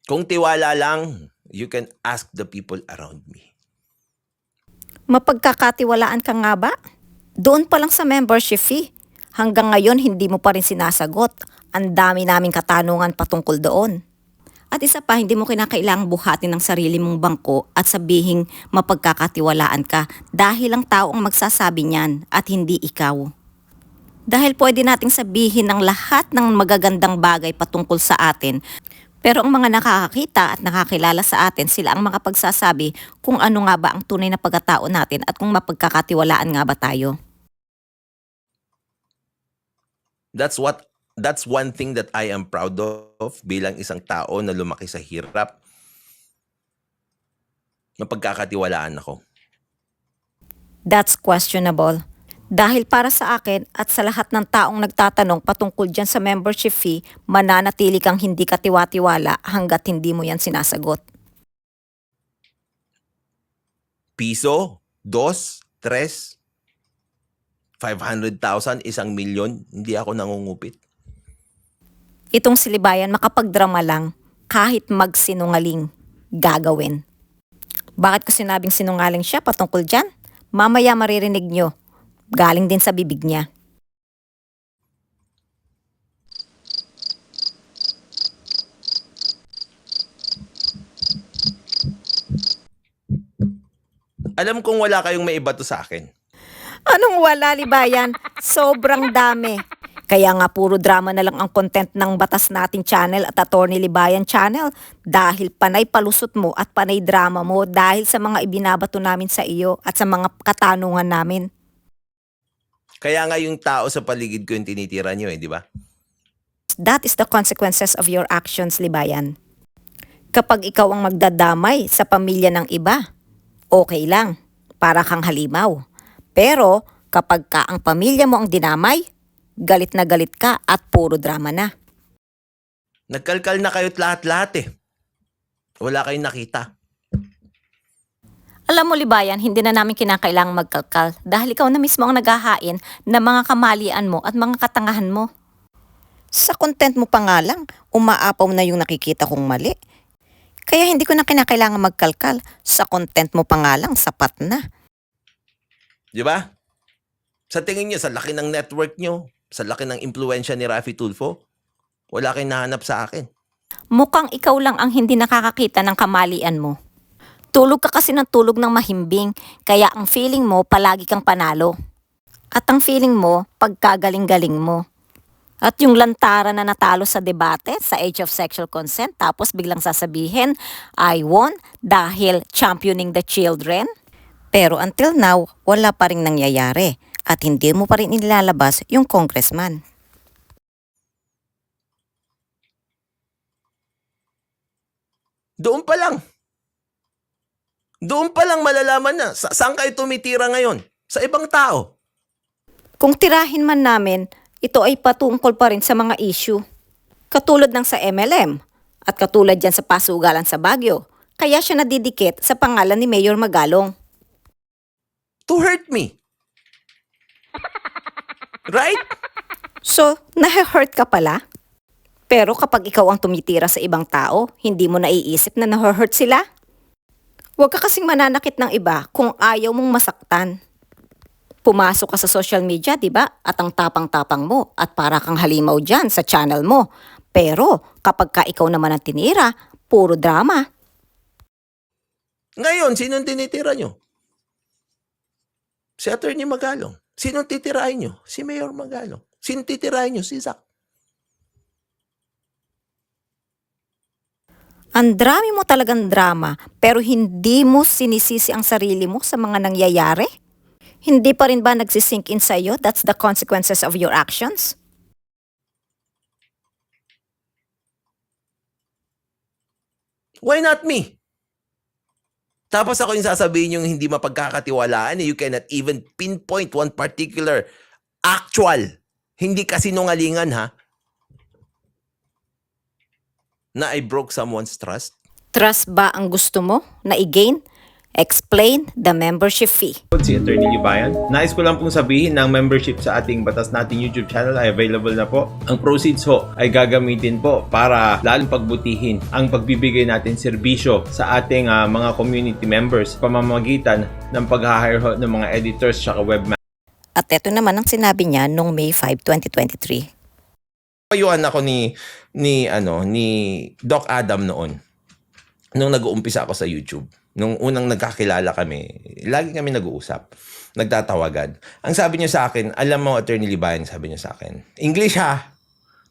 Kung tiwala lang, you can ask the people around me. Mapagkakatiwalaan ka nga ba? Doon pa lang sa membership fee. Hanggang ngayon hindi mo pa rin sinasagot. Ang dami naming katanungan patungkol doon. At isa pa, hindi mo kinakailangang buhatin ng sarili mong bangko at sabihing mapagkakatiwalaan ka dahil ang tao ang magsasabi niyan at hindi ikaw. Dahil pwede nating sabihin ng lahat ng magagandang bagay patungkol sa atin, pero ang mga nakakakita at nakakilala sa atin, sila ang makapagsasabi kung ano nga ba ang tunay na pagkatao natin at kung mapagkakatiwalaan nga ba tayo. That's one thing that I am proud of bilang isang tao na lumaki sa hirap. Mapagkakatiwalaan ako. That's questionable. Dahil para sa akin at sa lahat ng taong nagtatanong patungkol dyan sa membership fee, mananatili kang hindi katiwa-tiwala hanggat hindi mo yan sinasagot. Piso, 2, 3, 500,000, 1,000,000, hindi ako nangungupit. Itong silibayan makapagdrama lang kahit magsinungaling gagawin. Bakit ko sinabing sinungaling siya patungkol dyan? Mamaya maririnig nyo. Galing din sa bibig niya. Alam kong wala kayong maibato sa akin. Anong wala, Libayan? Sobrang dami. Kaya nga puro drama na lang ang content ng Batas Nating Channel at Attorney Libayan Channel dahil panay palusot mo at panay drama mo dahil sa mga ibinabato namin sa iyo at sa mga katanungan namin. Kaya nga yung tao sa paligid ko yung tinitira nyo di ba? That is the consequences of your actions, Libayan. Kapag ikaw ang magdadamay sa pamilya ng iba, okay lang, para kang halimaw. Pero kapag ka ang pamilya mo ang dinamay, galit na galit ka at puro drama na. Nagkalkal na kayo't lahat-lahat Wala kayong nakita. Alam mo, Libayan, hindi na namin kinakailangang magkalkal dahil ikaw na mismo ang naghahain ng mga kamalian mo at mga katangahan mo. Sa content mo pa nga lang, umaapaw na yung nakikita kong mali. Kaya hindi ko na kinakailangan magkalkal. Sa content mo pa nga lang, sapat na. Di ba? Sa tingin nyo, sa laki ng network nyo, sa laki ng impluensya ni Raffy Tulfo, wala kayong nahanap sa akin. Mukhang ikaw lang ang hindi nakakakita ng kamalian mo. Tulog ka kasi ng tulog ng mahimbing, kaya ang feeling mo palagi kang panalo. At ang feeling mo, pagkagaling-galing mo. At yung lantaran na natalo sa debate sa age of sexual consent, tapos biglang sasabihin, I won dahil championing the children. Pero until now, wala pa rin nangyayari at hindi mo pa rin inilalabas yung congressman. Doon pa lang. Doon pa lang malalaman na saan kayo tumitira ngayon? Sa ibang tao. Kung tirahin man namin, ito ay patungkol pa rin sa mga issue. Katulad ng sa MLM at katulad dyan sa pasugalan sa Baguio. Kaya siya nadidikit sa pangalan ni Mayor Magalong. To hurt me. Right? So, nahe-hurt ka pala? Pero kapag ikaw ang tumitira sa ibang tao, hindi mo naiisip na nahe-hurt sila? Huwag ka kasing mananakit ng iba kung ayaw mong masaktan. Pumasok ka sa social media, di ba? At ang tapang-tapang mo at para kang halimaw dyan sa channel mo. Pero kapag ka ikaw naman ang tinira, puro drama. Ngayon, sinong tinitira nyo? Si Attorney Magalong. Sinong titirahin nyo? Si Mayor Magalong. Sinong titirahin nyo? Si Zac. Ang drami mo talagang drama, pero hindi mo sinisisi ang sarili mo sa mga nangyayari? Hindi pa rin ba nagsisink in sa iyo? That's the consequences of your actions? Why not me? Tapos ako yung sasabihin yung hindi mapagkakatiwalaan you cannot even pinpoint one particular actual. Hindi kasi nungalingan na I broke someone's trust. Trust ba ang gusto mo na i-gain? Explain the membership fee. Si Attorney Libayan. Nais ko lang pong sabihin na ang membership sa ating Batas Natin YouTube channel ay available na po. Ang proceeds ho ay gagamitin po para lalong pagbutihin ang pagbibigay natin serbisyo sa ating mga community members pamamagitan ng pag-hire ho ng mga editors at webmasters. At ito naman ang sinabi niya noong May 5, 2023. Payuan ako ni Doc Adam noon. Nung nag-uumpisa ako sa YouTube. Nung unang nagkakilala kami, lagi kami nag-uusap. Nagtatawagan. Ang sabi niya sa akin, alam mo, Attorney Libayan, sabi niya sa akin, English ha.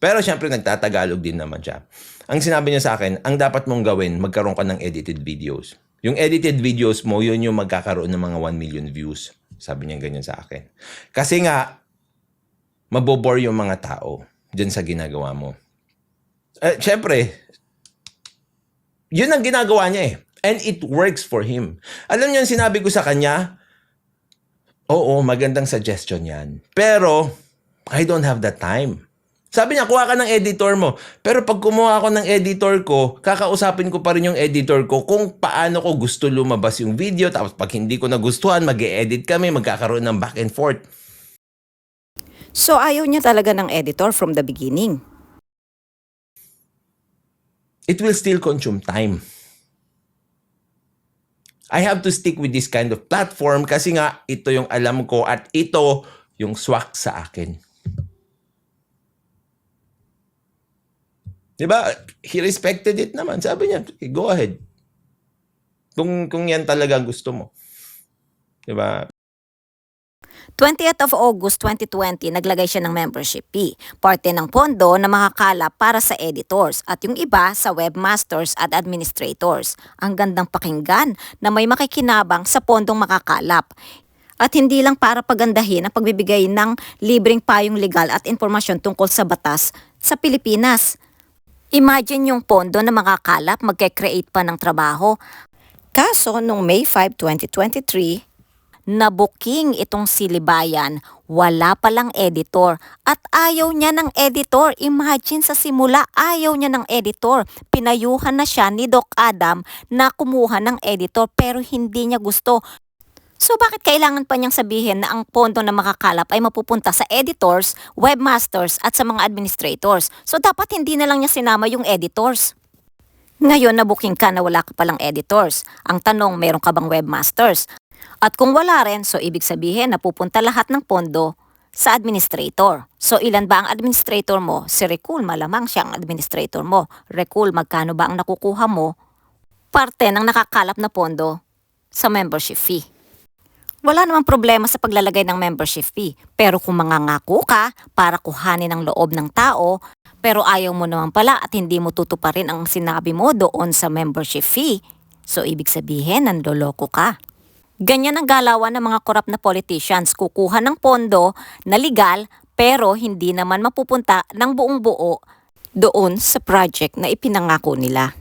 Pero syempre nagtatagalog din naman siya. Ang sinabi niya sa akin, ang dapat mong gawin, magkaroon ka ng edited videos. Yung edited videos mo, yun yung magkakaroon ng mga 1 million views. Sabi niya ganyan sa akin. Kasi nga, mabobore yung mga tao dyan sa ginagawa mo. Syempre, yun ang ginagawa niya eh. And it works for him. Alam niyo yung sinabi ko sa kanya? Oo, magandang suggestion yan. Pero, I don't have the time. Sabi niya, kuha ka ng editor mo. Pero pag kumuha ako ng editor ko, kakausapin ko pa rin yung editor ko kung paano ko gusto lumabas yung video. Tapos pag hindi ko nagustuhan, mag-e-edit kami, magkakaroon ng back and forth. So ayaw niya talaga ng editor from the beginning. It will still consume time. I have to stick with this kind of platform kasi nga ito yung alam ko at ito yung swak sa akin. Diba? He respected it naman. Sabi niya, go ahead. Kung yan talaga gusto mo. Diba? 20th of August 2020, naglagay siya ng membership fee. Parte ng pondo na makakalap para sa editors at yung iba sa webmasters at administrators. Ang gandang pakinggan na may makikinabang sa pondong makakalap. At hindi lang para pagandahin ang pagbibigay ng libreng payong legal at informasyon tungkol sa batas sa Pilipinas. Imagine yung pondo na makakalap magke-create pa ng trabaho. Kaso, noong May 5, 2023, na-booking itong si Libayan, wala palang editor at ayaw niya ng editor. Imagine sa simula, ayaw niya ng editor. Pinayuhan na siya ni Doc Adam na kumuha ng editor pero hindi niya gusto. So bakit kailangan pa niyang sabihin na ang pondo na makakalap ay mapupunta sa editors, webmasters at sa mga administrators? So dapat hindi na lang niya sinama yung editors. Ngayon na-booking ka na wala ka palang editors. Ang tanong, meron ka bang webmasters? At kung wala rin, so ibig sabihin na pupunta lahat ng pondo sa administrator. So ilan ba ang administrator mo? Si Recul, malamang siya ang administrator mo. Recul, magkano ba ang nakukuha mo? Parte ng nakakalap na pondo sa membership fee. Wala namang problema sa paglalagay ng membership fee. Pero kung mangangako ka para kuhanin ang loob ng tao, pero ayaw mo naman pala at hindi mo tutuparin ang sinabi mo doon sa membership fee, so ibig sabihin nandoloko ka. Ganyan ang galawan ng mga korap na politicians, kukuha ng pondo na legal pero hindi naman mapupunta ng buong buo doon sa project na ipinangako nila.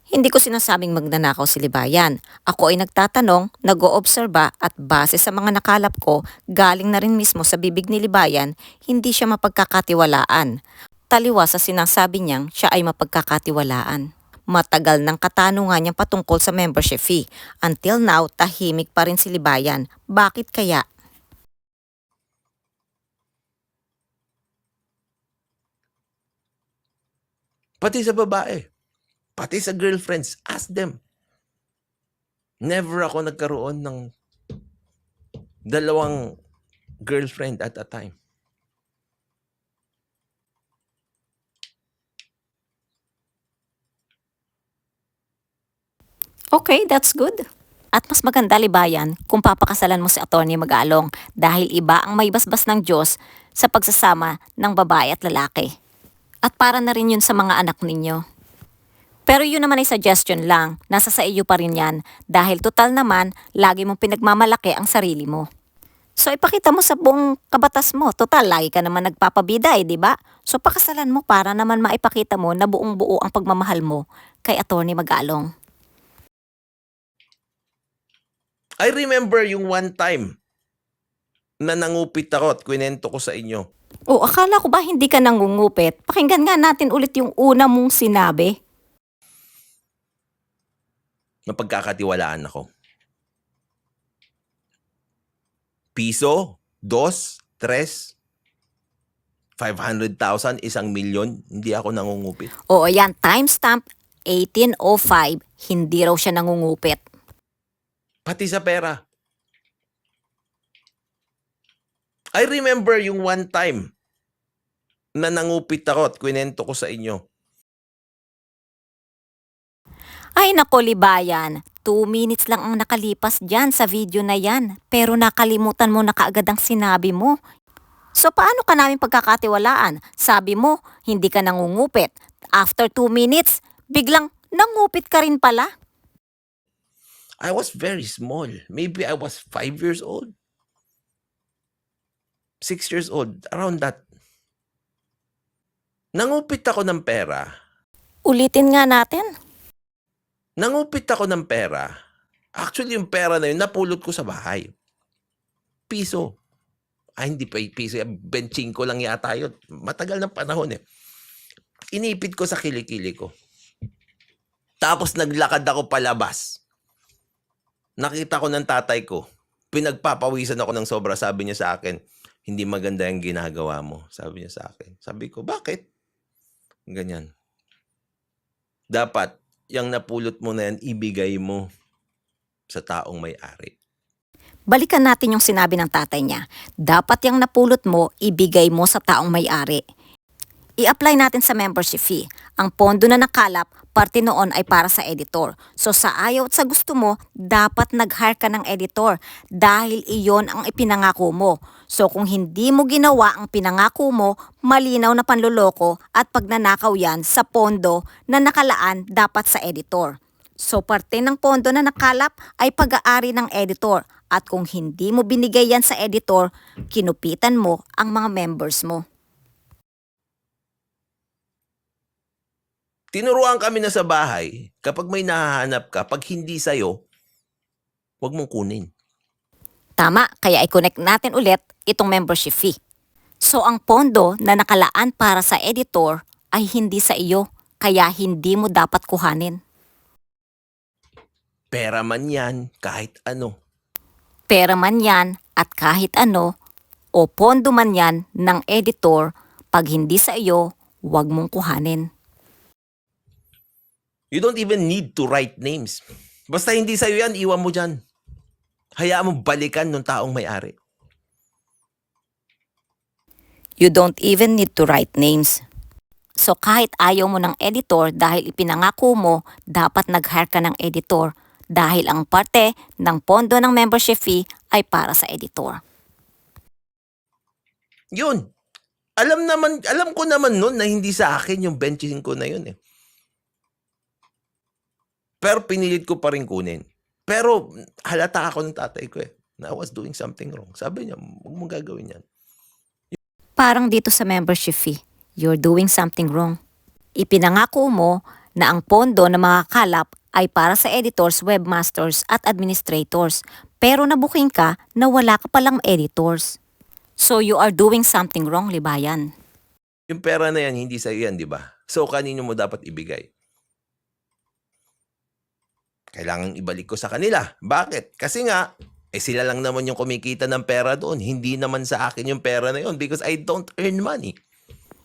Hindi ko sinasabing magnanakaw si Libayan. Ako ay nagtatanong, nag-oobserba at base sa mga nakalap ko, galing na rin mismo sa bibig ni Libayan, hindi siya mapagkakatiwalaan. Taliwa sa sinasabi niyang siya ay mapagkakatiwalaan. Matagal ng katanungan niya patungkol sa membership fee. Until now, tahimik pa rin si Libayan. Bakit kaya? Pati sa babae. Pati sa girlfriends. Ask them. Never ako nagkaroon ng 2 girlfriend at a time. Okay, that's good. At mas maganda, Libayan, kung papakasalan mo si Atty. Magalong dahil iba ang may basbas ng Diyos sa pagsasama ng babae at lalaki. At para na rin yun sa mga anak ninyo. Pero yun naman ay suggestion lang, nasa sa iyo pa rin yan dahil total naman, lagi mong pinagmamalaki ang sarili mo. So ipakita mo sa buong kabatas mo, total lagi ka naman nagpapabida di ba? So pakasalan mo para naman maipakita mo na buong buo ang pagmamahal mo kay Atty. Magalong. I remember yung one time na nangupit ako at kwento ko sa inyo. O akala ko ba hindi ka nangungupit? Pakinggan nga natin ulit yung una mong sinabi. Mapagkakatiwalaan ako. Piso, 2, 3, 500,000, 1,000,000, hindi ako nangungupit. Oo yan, timestamp 1805, hindi raw siya nangungupit. Pati sa pera. I remember yung one time na nangupit ako at kwento ko sa inyo. Ay nako Libayan, 2 minutes lang ang nakalipas dyan sa video na yan, pero nakalimutan mo na kaagad ang sinabi mo. So paano ka namin pagkakatiwalaan? Sabi mo, hindi ka nangungupit. After 2 minutes, biglang nangupit ka rin pala. I was very small. Maybe I was 5 years old. 6 years old. Around that. Nangupit ako ng pera. Ulitin nga natin. Nangupit ako ng pera. Actually, yung pera na yun, napulot ko sa bahay. Piso. Hindi pa piso. Benching ko lang yata yun. Matagal ng panahon eh. Inipit ko sa kilikili ko. Tapos naglakad ako palabas. Nakita ko ng tatay ko. Pinagpapawisan ako ng sobra. Sabi niya sa akin, hindi maganda yung ginagawa mo. Sabi niya sa akin. Sabi ko, bakit? Ganyan. Dapat, yung napulot mo na yan, ibigay mo sa taong may-ari. Balikan natin yung sinabi ng tatay niya. Dapat yung napulot mo, ibigay mo sa taong may-ari. I-apply natin sa membership fee. Ang pondo na nakalap, parte noon ay para sa editor. So sa ayaw at sa gusto mo, dapat nag-hire ka ng editor dahil iyon ang ipinangako mo. So kung hindi mo ginawa ang pinangako mo, malinaw na panloloko at pagnanakaw yan sa pondo na nakalaan dapat sa editor. So parte ng pondo na nakalap ay pag-aari ng editor at kung hindi mo binigay yan sa editor, kinupitan mo ang mga members mo. Tinuruan kami na sa bahay, kapag may nahahanap ka, pag hindi sa'yo, huwag mong kunin. Tama, kaya i-connect natin ulit itong membership fee. So ang pondo na nakalaan para sa editor ay hindi sa iyo, kaya hindi mo dapat kuhanin. Pera man yan, kahit ano. Pera man yan at kahit ano, o pondo man yan ng editor, pag hindi sa iyo, huwag mong kuhanin. You don't even need to write names. Basta hindi sa'yo yan, iwan mo dyan. Hayaan mo balikan ng taong may-ari. You don't even need to write names. So kahit ayaw mo ng editor dahil ipinangako mo, dapat nag-hire ka ng editor dahil ang parte ng pondo ng membership fee ay para sa editor. Yun. Alam ko naman nun na hindi sa akin yung benching ko na yun eh. Pero pinilit ko pa rin kunin. Pero halata ako ng tatay ko eh. Na I was doing something wrong. Sabi niya, huwag mong gagawin yan. Parang dito sa membership fee, you're doing something wrong. Ipinangako mo na ang pondo na makakalap ay para sa editors, webmasters at administrators. Pero nabuking ka na wala ka palang editors. So you are doing something wrong, Libayan. Yung pera na yan, hindi sa'yo yan, di ba? So kanino mo dapat ibigay? Kailangan ibalik ko sa kanila. Bakit? Kasi nga, sila lang naman yung kumikita ng pera doon. Hindi naman sa akin yung pera na yun because I don't earn money.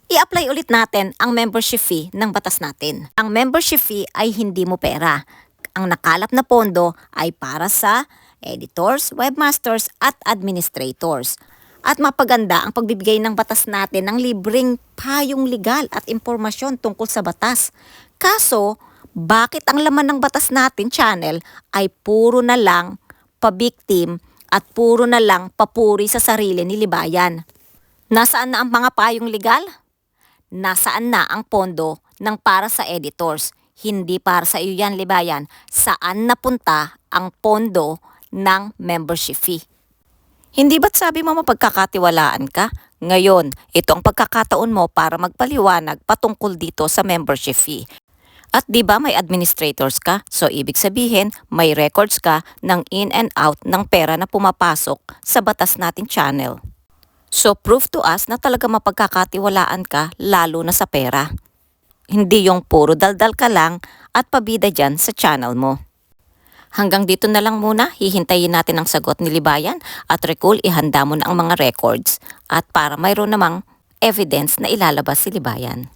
I-apply ulit natin ang membership fee ng batas natin. Ang membership fee ay hindi mo pera. Ang nakalap na pondo ay para sa editors, webmasters at administrators. At mapaganda ang pagbibigay ng batas natin ng libreng payong legal at impormasyon tungkol sa batas. Kaso, bakit ang laman ng batas natin channel ay puro na lang pabiktim at puro na lang papuri sa sarili ni Libayan? Nasaan na ang mga payong legal? Nasaan na ang pondo ng para sa editors? Hindi para sa iyo yan, Libayan. Saan napunta ang pondo ng membership fee? Hindi ba't sabi mo mapagkakatiwalaan ka? Ngayon, ito ang pagkakataon mo para magpaliwanag patungkol dito sa membership fee. At di ba may administrators ka? So ibig sabihin, may records ka ng in and out ng pera na pumapasok sa batas natin channel. So prove to us na talaga mapagkakatiwalaan ka lalo na sa pera. Hindi yung puro daldal ka lang at pabida dyan sa channel mo. Hanggang dito na lang muna, hihintayin natin ang sagot ni Libayan at Recall ihanda mo na ang mga records at para mayroon namang evidence na ilalabas si Libayan.